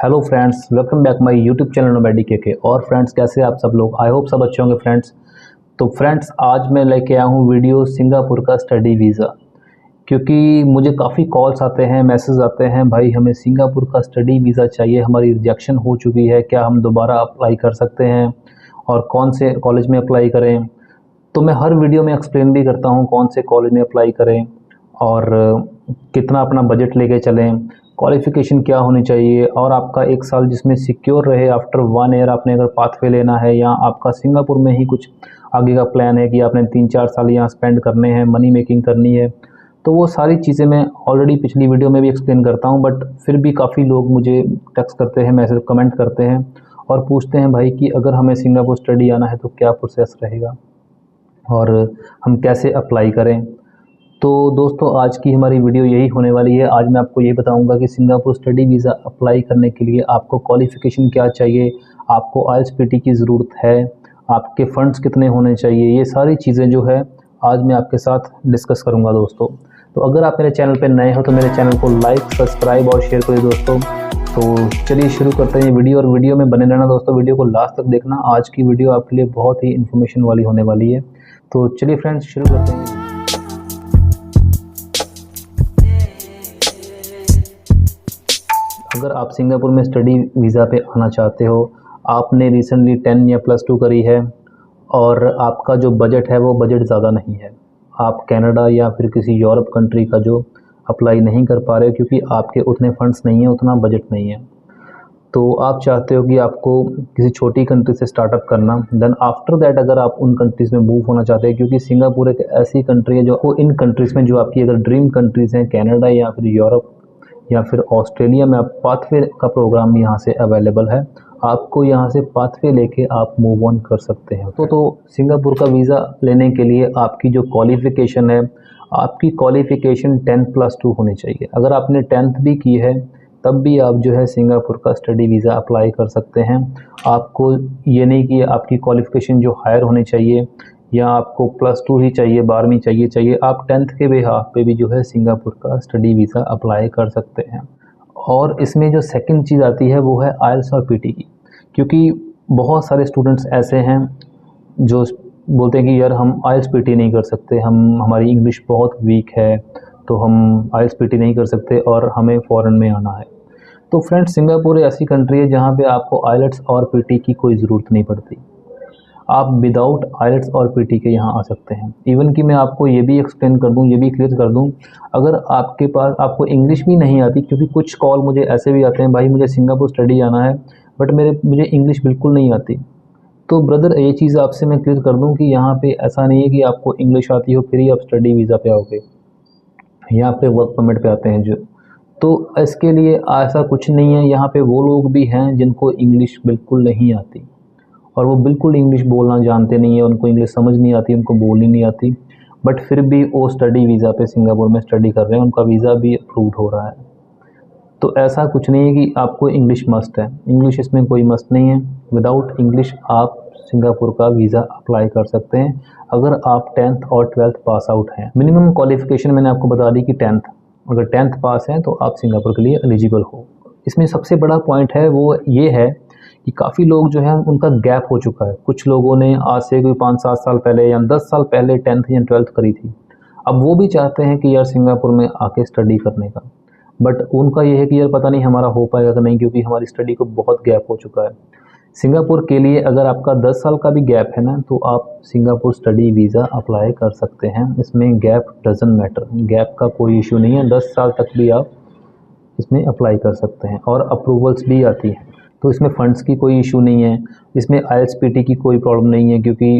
Hello friends, welcome back my YouTube channel Nomady के। और friends, कैसे आप सब लोग? आई होप सब अच्छे होंगे फ्रेंड्स। तो फ्रेंड्स, आज मैं लेके आया हूँ वीडियो सिंगापुर का स्टडी वीज़ा, क्योंकि मुझे काफ़ी कॉल्स आते हैं, मैसेज आते हैं, भाई हमें सिंगापुर का स्टडी वीज़ा चाहिए, हमारी रिजेक्शन हो चुकी है, क्या हम दोबारा अप्लाई कर सकते हैं और कौन से कॉलेज में अप्लाई करें। तो मैं हर वीडियो में एक्सप्लेन भी करता हूँ कौन से कॉलेज में अप्लाई करें और कितना अपना बजट लेके चलें, क्वालिफ़िकेशन क्या होनी चाहिए, और आपका एक साल जिसमें सिक्योर रहे। आफ्टर 1 ईयर आपने अगर पाथवे लेना है या आपका सिंगापुर में ही कुछ आगे का प्लान है कि आपने 3-4 साल यहाँ स्पेंड करने हैं, मनी मेकिंग करनी है, तो वो सारी चीज़ें मैं ऑलरेडी पिछली वीडियो में भी एक्सप्लेन करता हूँ। बट फिर भी काफ़ी लोग मुझे टेक्स्ट करते हैं, मैसेज कमेंट करते हैं और पूछते हैं भाई कि अगर हमें सिंगापुर स्टडी आना है तो क्या प्रोसेस रहेगा और हम कैसे अप्लाई करें। तो दोस्तों, आज की हमारी वीडियो यही होने वाली है। आज मैं आपको ये बताऊंगा कि सिंगापुर स्टडी वीज़ा अप्लाई करने के लिए आपको क्वालिफ़िकेशन क्या चाहिए, आपको आईएलटीएस पीटी की ज़रूरत है, आपके फ़ंड्स कितने होने चाहिए, ये सारी चीज़ें जो है आज मैं आपके साथ डिस्कस करूंगा दोस्तों। तो अगर आप मेरे चैनल पर नए हो तो मेरे चैनल को लाइक, सब्सक्राइब और शेयर करिए दोस्तों। तो चलिए शुरू करते हैं वीडियो, और वीडियो में बने रहना दोस्तों, वीडियो को लास्ट तक देखना। आज की वीडियो आपके लिए बहुत ही इन्फॉर्मेशन वाली होने वाली है। तो चलिए फ्रेंड्स, शुरू करते हैं। अगर आप सिंगापुर में स्टडी वीज़ा पे आना चाहते हो, आपने रिसेंटली 10 या +2 करी है और आपका जो बजट है वो बजट ज़्यादा नहीं है, आप कनाडा या फिर किसी यूरोप कंट्री का जो अप्लाई नहीं कर पा रहे हो क्योंकि आपके उतने फंड्स नहीं हैं, उतना बजट नहीं है, तो आप चाहते हो कि आपको किसी छोटी कंट्री से स्टार्टअप करना, देन आफ्टर दैट अगर आप उन कंट्रीज़ में मूव होना चाहते हैं, क्योंकि सिंगापुर एक ऐसी कंट्री है जो इन कंट्रीज़ में जो आपकी अगर ड्रीम कंट्रीज़ हैं, कनाडा या फिर यूरोप या फिर ऑस्ट्रेलिया में, आप पाथवे का प्रोग्राम यहाँ से अवेलेबल है। आपको यहाँ से पाथवे लेके आप मूव ऑन कर सकते हैं। तो सिंगापुर का वीज़ा लेने के लिए आपकी जो क्वालिफ़िकेशन है, आपकी क्वालिफ़िकेशन 10+2 होनी चाहिए। अगर आपने 10th भी की है तब भी आप जो है सिंगापुर का स्टडी वीज़ा अप्लाई कर सकते हैं। आपको ये नहीं कि आपकी क्वालिफ़िकेशन जो हायर होनी चाहिए या आपको +2 ही चाहिए, 12वीं चाहिए, आप 10th के बेहाफ पे भी जो है सिंगापुर का स्टडी वीज़ा अप्लाई कर सकते हैं। और इसमें जो सेकंड चीज़ आती है वो है आईएलटीएस और पीटी की, क्योंकि बहुत सारे स्टूडेंट्स ऐसे हैं जो बोलते हैं कि यार हम आईएलटीएस पीटी नहीं कर सकते, हमारी इंग्लिश बहुत वीक है, तो हम आईएलटीएस पीटी नहीं कर सकते और हमें फ़ॉरेन में आना है। तो फ्रेंड्स, सिंगापुर ऐसी कंट्री है जहाँ पे आपको आईएलटीएस और पीटी की कोई ज़रूरत नहीं पड़ती। आप विदाउट आईएलटीएस और पीटी के यहाँ आ सकते हैं। इवन कि मैं आपको ये भी एक्सप्लेन कर दूँ, ये भी क्लियर कर दूँ, अगर आपके पास आपको इंग्लिश भी नहीं आती, क्योंकि कुछ कॉल मुझे ऐसे भी आते हैं, भाई मुझे सिंगापुर स्टडी आना है बट मुझे इंग्लिश बिल्कुल नहीं आती। तो ब्रदर, ये चीज़ आपसे मैं क्लियर कर दूँ कि यहाँ पे ऐसा नहीं है कि आपको इंग्लिश आती हो फिर ही आप स्टडी वीज़ा पे आओगे या फिर वर्क परमिट पे आते हैं जो, तो इसके लिए ऐसा कुछ नहीं है। यहाँ पे वो लोग भी हैं जिनको इंग्लिश बिल्कुल नहीं आती और वो बिल्कुल इंग्लिश बोलना जानते नहीं है, उनको इंग्लिश समझ नहीं आती, उनको बोलनी नहीं आती, बट फिर भी वो स्टडी वीज़ा पे सिंगापुर में स्टडी कर रहे हैं, उनका वीज़ा भी अप्रूव्ड हो रहा है। तो ऐसा कुछ नहीं है कि आपको इंग्लिश मस्ट है, इंग्लिश इसमें कोई मस्ट नहीं है। विदाउट इंग्लिश आप सिंगापुर का वीज़ा अप्लाई कर सकते हैं अगर आप 10th और 12th पास आउट हैं। मिनिमम क्वालिफ़िकेशन मैंने आपको बता दी कि 10th, अगर 10th पास हैं तो आप सिंगापुर के लिए एलिजिबल हो। इसमें सबसे बड़ा पॉइंट है वो ये है कि काफ़ी लोग जो हैं उनका गैप हो चुका है। कुछ लोगों ने आज से कोई 5-7 साल पहले या 10 साल पहले 10th या 12th करी थी, अब वो भी चाहते हैं कि यार सिंगापुर में आके स्टडी करने का, बट उनका ये है कि यार पता नहीं हमारा हो पाएगा कि नहीं, क्योंकि हमारी स्टडी को बहुत गैप हो चुका है। सिंगापुर के लिए अगर आपका 10 साल का भी गैप है ना, तो आप सिंगापुर स्टडी वीज़ा अप्लाई कर सकते हैं। इसमें गैप डजंट मैटर, गैप का कोई इशू नहीं है, 10 साल तक भी आप इसमें अप्लाई कर सकते हैं और अप्रूवल्स भी आती हैं। तो इसमें फ़ंड्स की कोई इशू नहीं है, इसमें आईएलटीएस पीटी की कोई प्रॉब्लम नहीं है, क्योंकि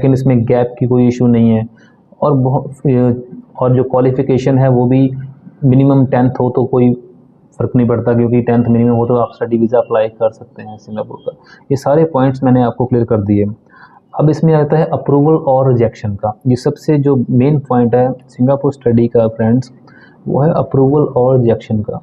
इसमें गैप की कोई इशू नहीं है। और जो क्वालिफ़िकेशन है वो भी मिनिमम 10th हो तो कोई फ़र्क नहीं पड़ता, क्योंकि 10th मिनिमम हो तो आप स्टडी वीज़ा अप्लाई कर सकते हैं सिंगापुर का। ये सारे पॉइंट्स मैंने आपको क्लियर कर दिए। अब इसमें आता है अप्रूवल और रिजेक्शन का। ये सबसे जो मेन पॉइंट है सिंगापुर स्टडी का फ्रेंड्स, वो है अप्रूवल और रिजेक्शन का।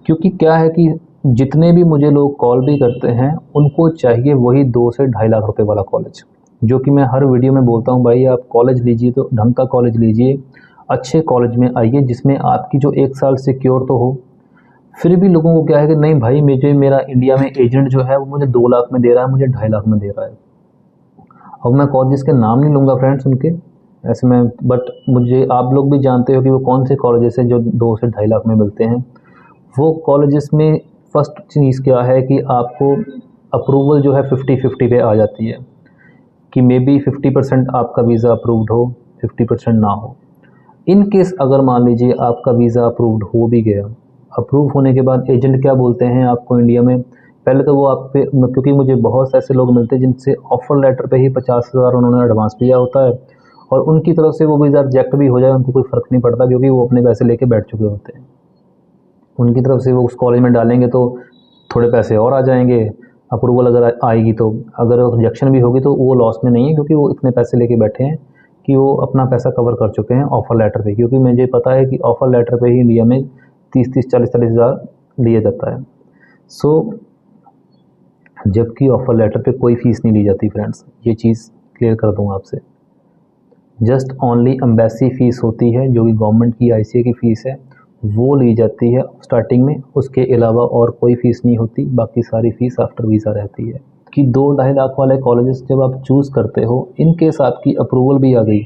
क्योंकि क्या है कि जितने भी मुझे लोग कॉल भी करते हैं उनको चाहिए वही 2 से 2.5 लाख रुपए वाला कॉलेज, जो कि मैं हर वीडियो में बोलता हूँ, भाई आप कॉलेज लीजिए तो ढंग का कॉलेज लीजिए, अच्छे कॉलेज में आइए जिसमें आपकी जो 1 साल सिक्योर तो हो, फिर भी लोगों को क्या है कि नहीं भाई, मुझे मेरा इंडिया में एजेंट जो है वो मुझे 2 लाख में दे रहा है, मुझे 2.5 लाख में दे रहा है। अब मैं कॉलेजेस के नाम नहीं लूँगा फ्रेंड्स उनके, ऐसे में, बट मुझे आप लोग भी जानते हो कि वो कौन से कॉलेजेस हैं जो 2 से 2.5 लाख में मिलते हैं। वो कॉलेजेस में फर्स्ट चीज़ क्या है कि आपको अप्रूवल जो है 50-50 पे आ जाती है, कि मे बी 50% आपका वीज़ा अप्रूव्ड हो, 50% ना हो। इन केस अगर मान लीजिए आपका वीज़ा अप्रूव्ड हो भी गया, अप्रूव होने के बाद एजेंट क्या बोलते हैं आपको इंडिया में, पहले तो वो आप पे, क्योंकि मुझे बहुत से ऐसे लोग मिलते हैं जिनसे ऑफ़र लेटर पे ही 50,000 उन्होंने एडवांस दिया होता है, और उनकी तरफ से वो वीज़ा रिजेक्ट भी हो जाए उनको कोई फ़र्क नहीं पड़ता, क्योंकि वो अपने पैसे लेके बैठ चुके होते हैं। उनकी तरफ से वो उस कॉलेज में डालेंगे तो थोड़े पैसे और आ जाएंगे, अप्रूवल अगर आएगी तो, अगर रिजेक्शन भी होगी तो वो लॉस में नहीं है, क्योंकि वो इतने पैसे लेके बैठे हैं कि वो अपना पैसा कवर कर चुके हैं ऑफ़र लेटर पे। क्योंकि मुझे पता है कि ऑफ़र लेटर पे ही इंडिया में 30-30, 40-40 हज़ार लिया जाता है। सो जबकि ऑफ़र लेटर पे कोई फ़ीस नहीं ली जाती फ्रेंड्स, ये चीज़ क्लियर कर दूँ आपसे। जस्ट ओनली एम्बेसी फ़ीस होती है जो कि गवर्नमेंट की आईसीए की फ़ीस है, वो ली जाती है स्टार्टिंग में, उसके अलावा और कोई फ़ीस नहीं होती, बाकी सारी फ़ीस आफ्टर वीज़ा रहती है। कि 2-2.5 लाख वाले कॉलेजेस जब आप चूज़ करते हो, इन केस आपकी अप्रूवल भी आ गई,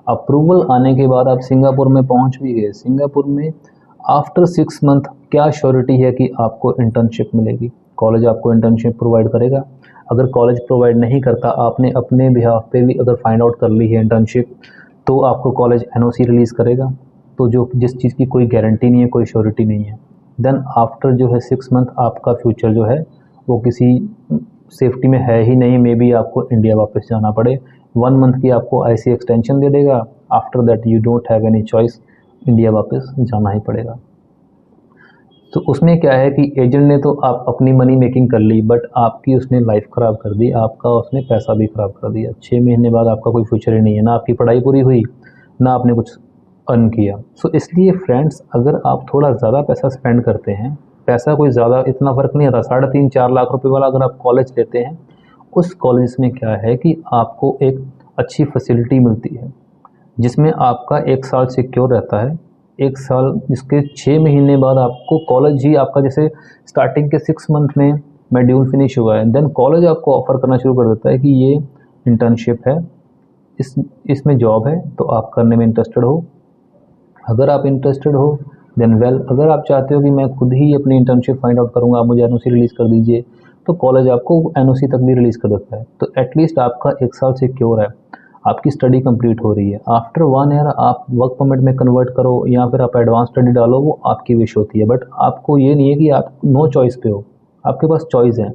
अप्रूवल आने के बाद आप सिंगापुर में पहुंच भी गए, सिंगापुर में आफ्टर 6 मंथ क्या श्योरिटी है कि आपको इंटर्नशिप मिलेगी? कॉलेज आपको इंटर्नशिप प्रोवाइड करेगा। अगर कॉलेज प्रोवाइड नहीं करता, आपने अपने बिहाफ पे भी अगर फाइंड आउट कर ली है इंटर्नशिप, तो आपको कॉलेज एनओसी रिलीज़ करेगा। तो जो जिस चीज़ की कोई गारंटी नहीं है, कोई श्योरिटी नहीं है, देन आफ्टर जो है 6 मंथ आपका फ्यूचर जो है वो किसी सेफ्टी में है ही नहीं, मे बी आपको इंडिया वापस जाना पड़े। 1 मंथ की आपको आईसी एक्सटेंशन दे देगा, after that you don't have any choice, India वापस जाना ही पड़ेगा। तो उसमें क्या है कि एजेंट ने तो आप अपनी मनी मेकिंग कर ली, बट आपकी उसने लाइफ ख़राब कर दी, आपका उसने पैसा भी ख़राब कर दिया। 6 महीने बाद आपका कोई फ्यूचर ही नहीं है, ना आपकी पढ़ाई पूरी हुई, ना आपने कुछ अर्न किया। सो इसलिए फ्रेंड्स, अगर आप थोड़ा ज़्यादा पैसा स्पेंड करते हैं, पैसा कोई ज़्यादा इतना फ़र्क नहीं आता, 3.5-4 लाख रुपए वाला अगर आप कॉलेज लेते हैं, उस कॉलेज में क्या है कि आपको एक अच्छी फैसिलिटी मिलती है, जिसमें आपका 1 साल सिक्योर रहता है। 1 साल जिसके 6 महीने बाद आपको कॉलेज ही आपका, जैसे स्टार्टिंग के 6 मंथ में मॉड्यूल फिनिश हुआ है, देन कॉलेज आपको ऑफ़र करना शुरू कर देता है कि ये इंटर्नशिप है, इसमें जॉब है, तो आप करने में इंटरेस्टेड हो। अगर आप इंटरेस्टेड हो देन वेल, अगर आप चाहते हो कि मैं खुद ही अपनी इंटर्नशिप फाइंड आउट करूँगा, आप मुझे एनओसी रिलीज़ कर दीजिए, तो कॉलेज आपको एनओसी तक भी रिलीज़ कर देता है। तो एटलीस्ट आपका 1 साल सिक्योर है, आपकी स्टडी कंप्लीट हो रही है। आफ्टर 1 ईयर आप वर्क परमिट में कन्वर्ट करो या फिर आप एडवांस स्टडी डालो, वो आपकी विश होती है, बट आपको ये नहीं है कि आप नो चॉइस पे हो, आपके पास चॉइस है।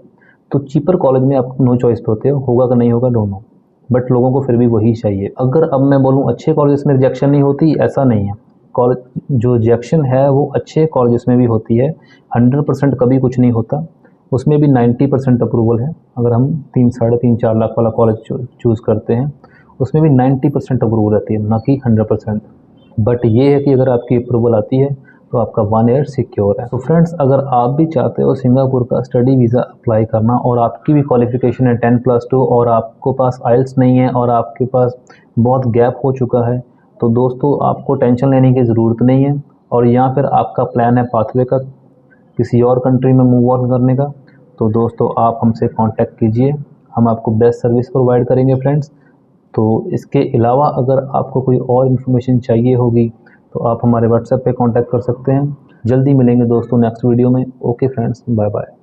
तो चीपर कॉलेज में आप नो चॉइस पे होते हो, होगा कि नहीं होगा डोंट नो, बट लोगों को फिर भी वही चाहिए। अगर अब मैं बोलूँ अच्छे कॉलेजेस में रिजेक्शन नहीं होती, ऐसा नहीं है। कॉलेज जो रिजेक्शन है वो अच्छे कॉलेजेस में भी होती है, 100% कभी कुछ नहीं होता, उसमें भी 90% अप्रूवल है। अगर हम 3-3.5-4 लाख वाला कॉलेज चूज़ करते हैं, उसमें भी 90% अप्रूवल रहती है, ना कि 100%। बट ये है कि अगर आपकी अप्रूवल आती है तो आपका 1 ईयर सिक्योर है। तो फ्रेंड्स, अगर आप भी चाहते हो सिंगापुर का स्टडी वीज़ा अप्लाई करना, और आपकी भी क्वालिफ़िकेशन है 10+2 और आपको पास आइल्स नहीं है और आपके पास बहुत गैप हो चुका है, तो दोस्तों आपको टेंशन लेने की ज़रूरत नहीं है। और या फिर आपका प्लान है पाथवे का किसी और कंट्री में मूव ऑन करने का, तो दोस्तों आप हमसे कांटेक्ट कीजिए, हम आपको बेस्ट सर्विस प्रोवाइड करेंगे फ्रेंड्स। तो इसके अलावा अगर आपको कोई और इन्फॉर्मेशन चाहिए होगी तो आप हमारे व्हाट्सएप पे कांटेक्ट कर सकते हैं। जल्दी मिलेंगे दोस्तों नेक्स्ट वीडियो में। Okay friends, bye bye.